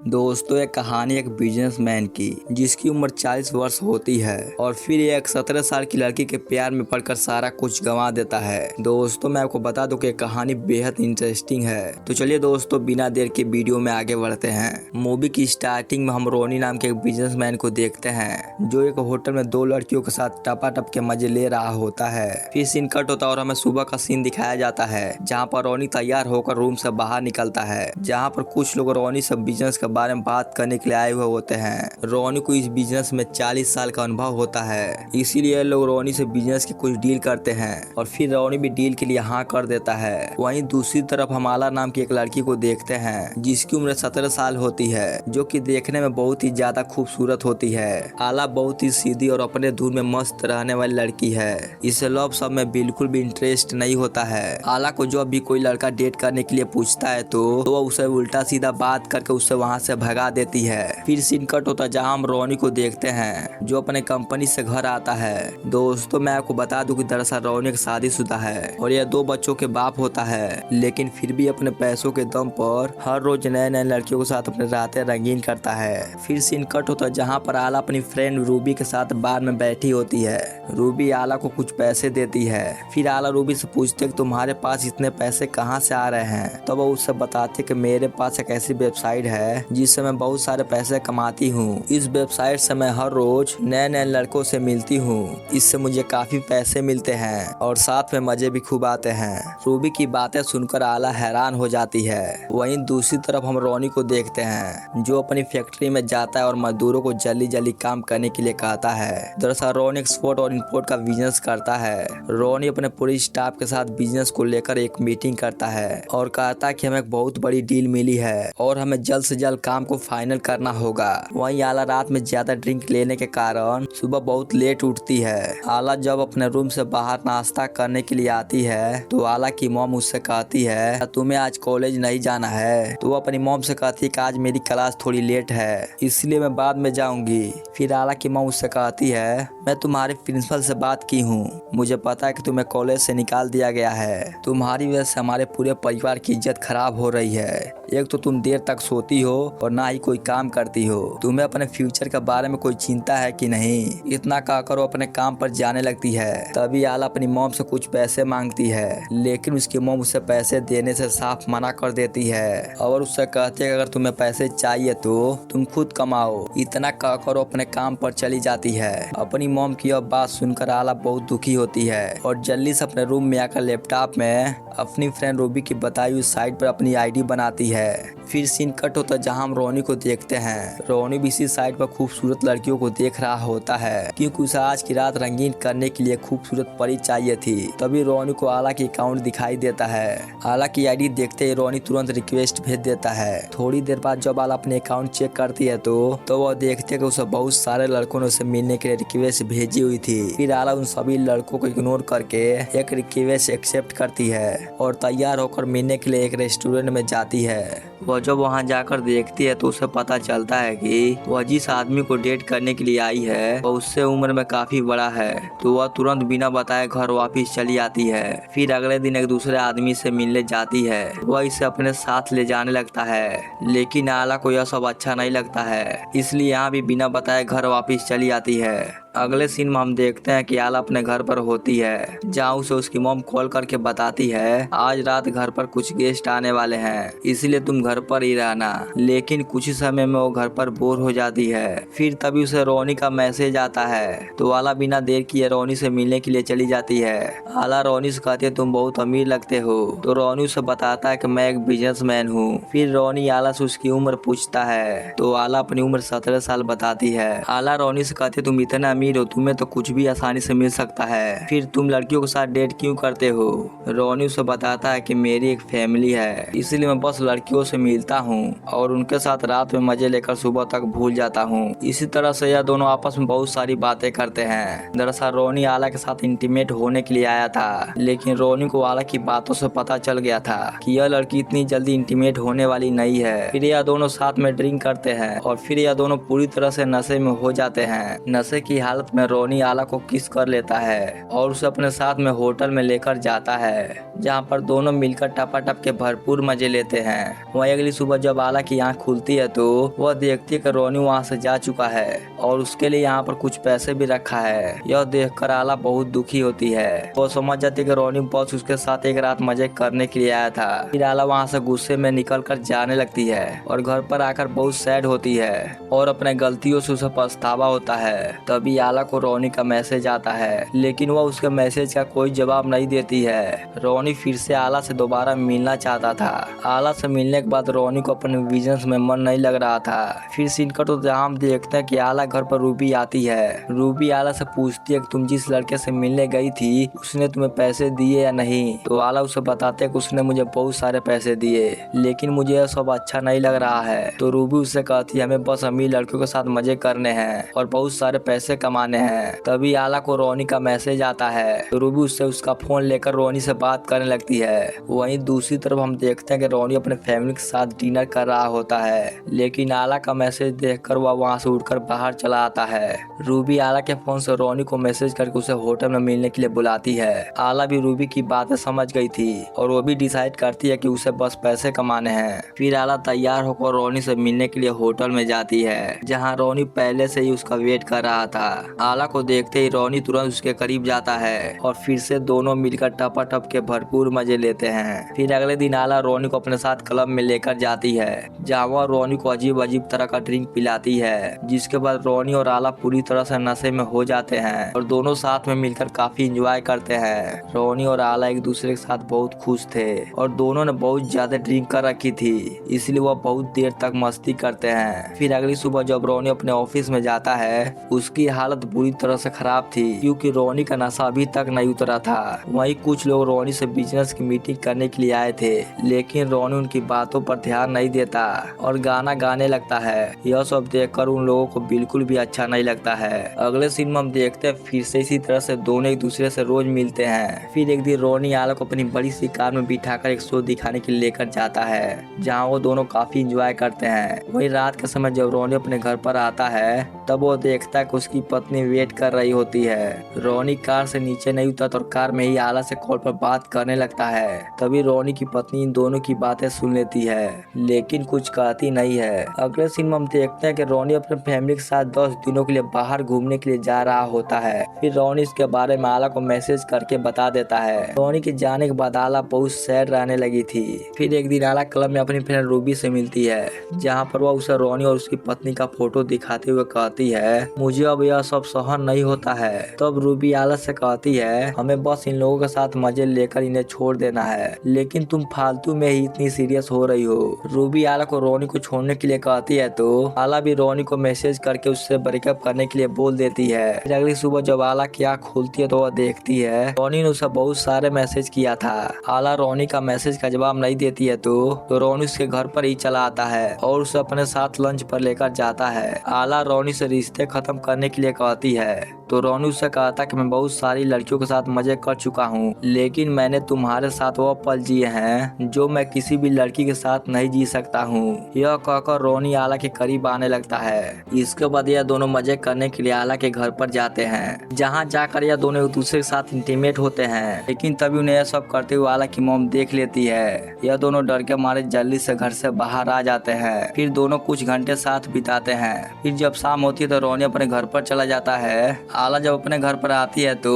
दोस्तों, एक कहानी एक बिजनेसमैन की जिसकी उम्र 40 वर्ष होती है और फिर एक 17 साल की लड़की के प्यार में पड़कर सारा कुछ गंवा देता है। दोस्तों, मैं आपको बता दूं कि कहानी बेहद इंटरेस्टिंग है। तो चलिए दोस्तों, बिना देर के वीडियो में आगे बढ़ते हैं। मूवी की स्टार्टिंग में हम रोनी नाम के एक बिजनेसमैन को देखते हैं जो एक होटल में दो लड़कियों के साथ टपाटप के मजे ले रहा होता है। फिर सीन कट होता है और हमें सुबह का सीन दिखाया जाता है जहाँ पर रोनी तैयार होकर रूम से बाहर निकलता है, जहाँ पर कुछ लोग रोनी से बिजनेस के बारे में बात करने के लिए आए हुए होते हैं। रोनी को इस बिजनेस में 40 साल का अनुभव होता है, इसीलिए लोग रोनी से बिजनेस की कुछ डील करते हैं और फिर रोनी भी डील के लिए हाँ कर देता है। वहीं दूसरी तरफ हम आला नाम की एक लड़की को देखते हैं जिसकी उम्र 17 साल होती है, जो कि देखने में बहुत ही ज्यादा खूबसूरत होती है। आला बहुत ही सीधी और अपने धुन में मस्त रहने वाली लड़की है। इसे लव सब में बिल्कुल भी इंटरेस्ट नहीं होता है। आला को जब भी कोई लड़का डेट करने के लिए पूछता है तो वह उसे उल्टा सीधा बात करके उससे वहाँ से भगा देती है। फिर सीन कट होता है जहाँ हम रोनी को देखते हैं जो अपने कंपनी से घर आता है। दोस्तों, मैं आपको बता दूं कि दरअसल रोनी एक शादीशुदा है और यह 2 बच्चों के बाप होता है, लेकिन फिर भी अपने पैसों के दम पर हर रोज नए नए लड़कियों के साथ अपने रातें रंगीन करता है। फिर सीन कट होता है जहाँ पर आला अपनी फ्रेंड रूबी के साथ बार में बैठी होती है। रूबी आला को कुछ पैसे देती है। फिर आला रूबी से पूछते कि तुम्हारे पास इतने पैसे कहाँ से आ रहे हैं, तो वो उससे बताते कि मेरे पास एक ऐसी वेबसाइट है जिससे मैं बहुत सारे पैसे कमाती हूँ। इस वेबसाइट से मैं हर रोज नए नए लड़कों से मिलती हूँ, इससे मुझे काफी पैसे मिलते हैं और साथ में मजे भी खूब आते हैं। रूबी की बातें सुनकर आला हैरान हो जाती है। वहीं दूसरी तरफ हम रोनी को देखते हैं जो अपनी फैक्ट्री में जाता है और मजदूरों को जल्दी जल्दी काम करने के लिए कहता है। दरअसल रोनी एक्सपोर्ट और इम्पोर्ट का बिजनेस करता है। रोनी अपने पूरे स्टाफ के साथ बिजनेस को लेकर एक मीटिंग करता है और कहता है कि हमें एक बहुत बड़ी डील मिली है और हमें जल्द से जल्द काम को फाइनल करना होगा। वहीं आला रात में ज्यादा ड्रिंक लेने के कारण सुबह बहुत लेट उठती है। आला जब अपने रूम से बाहर नाश्ता करने के लिए आती है तो आला की मॉम उससे कहती है तुम्हें आज कॉलेज नहीं जाना है, तो वो अपनी मॉम से कहती है कि आज मेरी क्लास थोड़ी लेट है इसलिए मैं बाद में जाऊंगी। फिर आला की मॉम उससे कहती है मैं तुम्हारे प्रिंसिपल से बात की हूँ, मुझे पता है कि तुम्हें कॉलेज से निकाल दिया गया है, तुम्हारी वजह से हमारे पूरे परिवार की इज्जत खराब हो रही है। एक तो तुम देर तक सोती हो और ना ही कोई काम करती हो, तुम्हें अपने फ्यूचर के बारे में कोई चिंता है कि नहीं। इतना कहकर वो अपने काम पर जाने लगती है। तभी आला अपनी मॉम से कुछ पैसे मांगती है, लेकिन उसकी मॉम उसे पैसे देने से साफ मना कर देती है और उससे कहती है अगर तुम्हें पैसे चाहिए तो तुम खुद कमाओ। इतना कहकर वो अपने काम पर चली जाती है। अपनी मॉम की अब बात सुनकर आला बहुत दुखी होती है और जल्दी से अपने रूम में आकर लैपटॉप में अपनी फ्रेंड रूबी की बताई हुई साइट पर अपनी आईडी बनाती है। फिर सीन कट होता है जहाँ हम रोनी को देखते हैं। रोनी भी इसी साइट पर खूबसूरत लड़कियों को देख रहा होता है क्योंकि उसे आज की रात रंगीन करने के लिए खूबसूरत परी चाहिए थी। तभी रोनी को आला की अकाउंट दिखाई देता है। आला की आईडी देखते ही रोनी तुरंत रिक्वेस्ट भेज देता है। थोड़ी देर बाद जब आला अपने अकाउंट चेक करती है तो वह देखते कि उसे बहुत सारे लड़कों ने उसे मिलने के लिए रिक्वेस्ट भेजी हुई थी। फिर आला उन सभी लड़कों को इग्नोर करके एक रिक्वेस्ट एक्सेप्ट करती है और तैयार होकर मिलने के लिए एक रेस्टोरेंट में जाती है। वह जब वहां जाकर देखती है तो उसे पता चलता है कि वह जिस आदमी को डेट करने के लिए आई है वह उससे उम्र में काफी बड़ा है, तो वह तुरंत बिना बताए घर वापस चली आती है। फिर अगले दिन एक दूसरे आदमी से मिलने जाती है। वह इसे अपने साथ ले जाने लगता है, लेकिन आला को यह सब अच्छा नहीं लगता है, इसलिए यहाँ भी बिना बताए घर वापस चली आती है। अगले सीन में हम देखते हैं कि आला अपने घर पर होती है जहाँ उसे उसकी मॉम कॉल करके बताती है आज रात घर पर कुछ गेस्ट आने वाले हैं, इसलिए तुम घर पर ही रहना। लेकिन कुछ ही समय में वो घर पर बोर हो जाती है। फिर तभी उसे रोनी का मैसेज आता है तो आला बिना देर किए रोनी से मिलने के लिए चली जाती है। आला रोनी से कहती है तुम बहुत अमीर लगते हो, तो रोनी उसे बताता है कि मैं एक बिजनेसमैन हूँ। फिर रोनी आला से उसकी उम्र पूछता है तो आला अपनी उम्र 17 साल बताती है। आला रोनी से कहती है तुम इतना अमीर हो, तुम्हें तो कुछ भी आसानी से मिल सकता है, फिर तुम लड़कियों के साथ डेट क्यों करते हो। रोनी उसे बताता है कि मेरी एक फैमिली है, इसलिए मैं बस लड़कियों से मिलता हूँ और उनके साथ रात में मजे लेकर सुबह तक भूल जाता हूँ। इसी तरह से यह दोनों आपस में बहुत सारी बातें करते हैं। दरअसल रोनी आला के साथ इंटीमेट होने के लिए आया था, लेकिन रोनी को आला की बातों से पता चल गया था कि यह लड़की इतनी जल्दी इंटीमेट होने वाली नहीं है। फिर यह दोनों साथ में ड्रिंक करते हैं और फिर यह दोनों पूरी तरह से नशे में हो जाते हैं। नशे की हालत में रोनी आला को किस कर लेता है और उसे अपने साथ में होटल में लेकर जाता है, जहाँ पर दोनों मिलकर टपाटप के भरपूर मजे लेते हैं। वहीं अगली सुबह जब आला की आंख खुलती है तो वह देखती है कि रोनी वहाँ से जा चुका है और उसके लिए यहाँ पर कुछ पैसे भी रखा है। यह देखकर आला बहुत दुखी होती है। वो समझ जाती है कि रोनी बस उसके साथ एक रात मजे करने के लिए आया था। फिर आला वहाँ से गुस्से में निकल कर जाने लगती है और घर पर आकर बहुत सैड होती है और अपने गलतियों से उसे पछतावा होता है। तभी आला को रोनी का मैसेज आता है, लेकिन वह उसके मैसेज का कोई जवाब नहीं देती है। रोनी फिर से आला से दोबारा मिलना चाहता था। आला से मिलने के बाद रोनी को अपने बिजनेस में मन नहीं लग रहा था। फिर सीन कट तो जहाँ हम देखते हैं कि आला घर पर रूबी आती है। रूबी आला से पूछती है कि तुम जिस लड़के से मिलने गई थी उसने तुम्हें पैसे दिए या नहीं। तो आला उसे बताते है कि उसने मुझे बहुत सारे पैसे दिए, लेकिन मुझे यह सब अच्छा नहीं लग रहा है। तो रूबी उससे कहती है हमें बस अमीर लड़कियों के साथ मजे करने हैं और बहुत सारे पैसे कमाने हैं। तभी आला को रोनी का मैसेज आता है तो रूबी उससे उसका फोन लेकर रोनी से बात करने लगती है। वहीं दूसरी तरफ हम देखते हैं कि रोनी अपने फैमिली के साथ डिनर कर रहा होता है, लेकिन आला का मैसेज देखकर वह वहां से उठकर बाहर चला आता है। रूबी आला के फोन से रोनी को मैसेज करके उसे होटल में मिलने के लिए बुलाती है। आला भी रूबी की बातें समझ गई थी और वो भी डिसाइड करती है कि उसे बस पैसे कमाने हैं। फिर आला तैयार होकर रोनी से मिलने के लिए होटल में जाती है, जहाँ रोनी पहले से ही उसका वेट कर रहा था। आला को देखते ही रोनी तुरंत उसके करीब जाता है और फिर से दोनों मिलकर टपाटप के भरपूर मजे लेते हैं। फिर अगले दिन आला रोनी को अपने साथ क्लब में लेकर जाती है, जहाँ वह रोनी को अजीब अजीब तरह का ड्रिंक पिलाती है, जिसके बाद रोनी और आला पूरी तरह से नशे में हो जाते हैं और दोनों साथ में मिलकर काफी एंजॉय करते हैं। रोनी और आला एक दूसरे के साथ बहुत खुश थे और दोनों ने बहुत ज्यादा ड्रिंक कर रखी थी, इसलिए वह बहुत देर तक मस्ती करते हैं। फिर अगली सुबह जब रोनी अपने ऑफिस में जाता है, उसकी हालत बुरी तरह से खराब थी क्योंकि रोनी का नशा अभी तक नहीं उतरा था। वहीं कुछ लोग रोनी से बिजनेस की मीटिंग करने के लिए आए थे, लेकिन रोनी उनकी बातों पर ध्यान नहीं देता और गाना गाने लगता है। यह सब देखकर उन लोगों को बिल्कुल भी अच्छा नहीं लगता है। अगले सीन में हम देखते हैं फिर से इसी तरह से दोनों एक दूसरे से रोज मिलते हैं। फिर एक दिन रोनी आला को अपनी बड़ी सी कार में बिठाकर एक शो दिखाने के लिए लेकर जाता है, जहाँ वो दोनों काफी एंजॉय करते हैं। वही रात के समय जब रोनी अपने घर पर आता है, तब वो देखता है कि उसकी पत्नी वेट कर रही होती है। रोनी कार से नीचे नहीं उतरता और कार में ही आला से कॉल पर बात करने लगता है। तभी रोनी की पत्नी इन दोनों की बातें सुन लेती है, लेकिन कुछ कहती नहीं है। अगले सीन में हम देखते हैं कि रोनी अपने फैमिली के साथ 10 दिनों के लिए बाहर घूमने के लिए जा रहा होता है। फिर रोनी इसके बारे में आला को मैसेज करके बता देता है। रोनी के जाने के बाद आला बहुत सैड रहने लगी थी। फिर एक दिन आला क्लब में अपनी फ्रेंड रूबी से मिलती है, जहाँ पर वह उसे रोनी और उसकी पत्नी का फोटो दिखाते हुए कहती है मुझे अब यह सब सहन नहीं होता है। तब रूबी आला से कहती है हमें बस इन लोगों के साथ मजे लेकर इन्हें छोड़ देना है, लेकिन तुम फालतू में ही इतनी सीरियस हो रही हो। रूबी आला को रोनी को छोड़ने के लिए कहती है तो आला भी रोनी को मैसेज करके उससे ब्रेकअप करने के लिए बोल देती है। फिर अगली सुबह जब आला की आँख खुलती है तो वह देखती है रोनी ने उसे बहुत सारे मैसेज किया था। आला रोनी का मैसेज का जवाब नहीं देती है तो रोनी उसके घर पर ही चला आता है और उसे अपने साथ लंच पर लेकर जाता है। आला रोनी से रिश्ते खत्म करने के लिए कहती है तो रोनी उससे कहता कि मैं बहुत सारी लड़कियों के साथ मजे कर चुका हूँ, लेकिन मैंने तुम्हारे साथ वो पल जिए हैं जो मैं किसी भी लड़की के साथ नहीं जी सकता हूँ। यह कहकर रोनी आला के करीब आने लगता है। इसके बाद यह दोनों मजे करने के लिए आला के घर पर जाते हैं, जहाँ जाकर यह दोनों एक दूसरे के साथ इंटीमेट होते हैं, लेकिन तभी उन्हें यह सब करते हुए आला की मॉम देख लेती है। यह दोनों डर के मारे जल्दी से घर से बाहर आ जाते हैं। फिर दोनों कुछ घंटे साथ बिताते हैं। फिर जब शाम होती है तो रोनी अपने घर पर चला जाता है। आला जब अपने घर पर आती है तो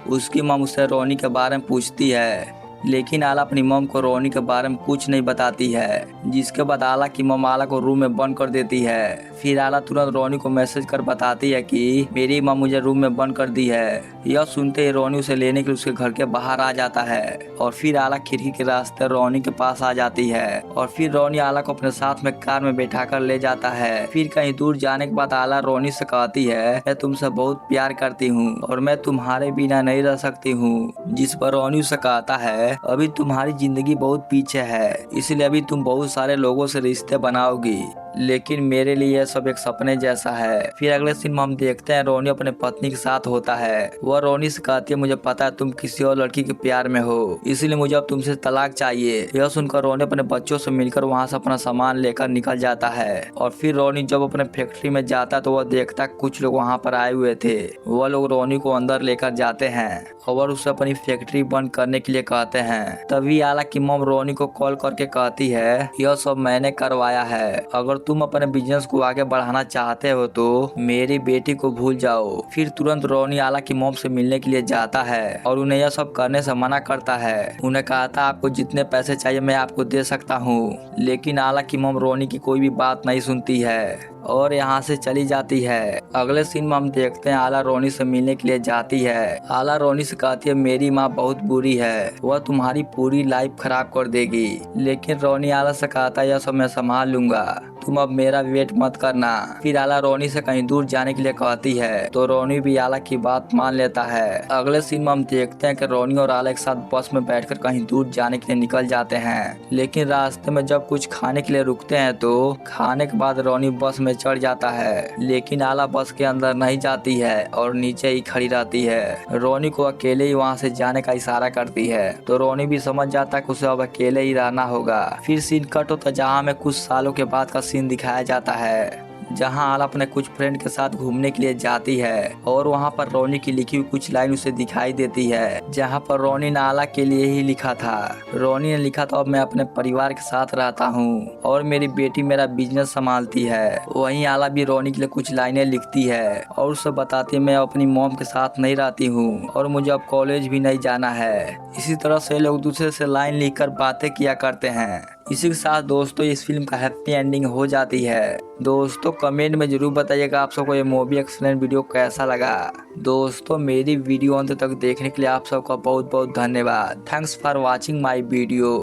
उसकी मॉम उससे रोनी के बारे में पूछती है, लेकिन आला अपनी मॉम को रोनी के बारे में कुछ नहीं बताती है, जिसके बाद आला की मॉम आला को रूम में बंद कर देती है। फिर आला तुरंत रोनी को मैसेज कर बताती है कि मेरी माँ मुझे रूम में बंद कर दी है। यह सुनते ही रोनी उसे लेने के लिए उसके घर के बाहर आ जाता है और फिर आला खिड़की के रास्ते रोनी के पास आ जाती है और फिर रोनी आला को अपने साथ में कार में बैठा कर ले जाता है। फिर कहीं दूर जाने के बाद आला रोनी से कहती है मैं तुमसे बहुत प्यार करती हूँ और मैं तुम्हारे बिना नहीं रह सकती हूँ, जिस पर रोनी उसे कहता है अभी तुम्हारी जिंदगी बहुत पीछे है, इसलिए अभी तुम बहुत सारे लोगों से रिश्ते बनाओगी, लेकिन मेरे लिए यह सब एक सपने जैसा है। फिर अगले सीन में हम देखते हैं रोनी अपने पत्नी के साथ होता है। वह रोनी से कहती है मुझे पता है तुम किसी और लड़की के प्यार में हो, इसीलिए मुझे अब तुमसे तलाक चाहिए। यह सुनकर रोनी अपने बच्चों से मिलकर वहाँ से अपना सामान लेकर निकल जाता है। और फिर रोनी जब अपने फैक्ट्री में जाता है तो वह देखता कुछ लोग वहाँ पर आए हुए थे। वह लोग रोनी को अंदर लेकर जाते हैं और उसे अपनी फैक्ट्री बंद करने के लिए कहते हैं। तभी आला की मॉम रोनी को कॉल करके कहती है यह सब मैंने करवाया है, अगर तुम अपने बिजनेस को आगे बढ़ाना चाहते हो तो मेरी बेटी को भूल जाओ। फिर तुरंत रोनी आला की मॉम से मिलने के लिए जाता है और उन्हें यह सब करने से मना करता है। उन्हें कहता आपको जितने पैसे चाहिए मैं आपको दे सकता हूँ, लेकिन आला की मॉम रोनी की कोई भी बात नहीं सुनती है और यहाँ से चली जाती है। अगले सीन में हम देखते हैं आला रोनी से मिलने के लिए जाती है। आला रोनी से कहती है मेरी माँ बहुत बुरी है, वह तुम्हारी पूरी लाइफ खराब कर देगी। लेकिन रोनी आला से कहता है यह सब मैं संभाल लूंगा, तुम अब मेरा वेट मत करना। फिर आला रोनी से कहीं दूर जाने के लिए कहती है तो रोनी भी आला की बात मान लेता है। अगले सीन में हम देखते हैं कि रोनी और आला एक साथ बस में बैठकर कहीं दूर जाने के लिए निकल जाते हैं। लेकिन रास्ते में जब कुछ खाने के लिए रुकते हैं तो खाने के बाद रोनी बस में चढ़ जाता है, लेकिन आला बस के अंदर नहीं जाती है और नीचे ही खड़ी रहती है। रोनी को अकेले ही वहाँ से जाने का इशारा करती है तो रोनी भी समझ जाता है कि उसे अब अकेले ही रहना होगा। फिर सीन कट होता जहाँ में कुछ सालों के बाद का सीन दिखाया जाता है, जहां आला अपने कुछ फ्रेंड के साथ घूमने के लिए जाती है और वहां पर रोनी की लिखी हुई कुछ लाइन उसे दिखाई देती है, जहां पर रोनी ने आला के लिए ही लिखा था। रोनी ने लिखा था अब मैं अपने परिवार के साथ रहता हूं और मेरी बेटी मेरा बिजनेस संभालती है। वहीं आला भी रोनी के लिए कुछ लाइनें लिखती है और उसे बताती है मैं अपनी मॉम के साथ नहीं रहती हूँ और मुझे अब कॉलेज भी नहीं जाना है। इसी तरह से लोग दूसरे से लाइन लिखकर बातें किया करते हैं। इसी के साथ दोस्तों इस फिल्म का हैप्पी एंडिंग हो जाती है। दोस्तों कमेंट में जरूर बताइएगा आप सबको ये मूवी एक्सप्लेन वीडियो कैसा लगा। दोस्तों मेरी वीडियो अंत तक देखने के लिए आप सबका बहुत बहुत धन्यवाद। Thanks for watching my video.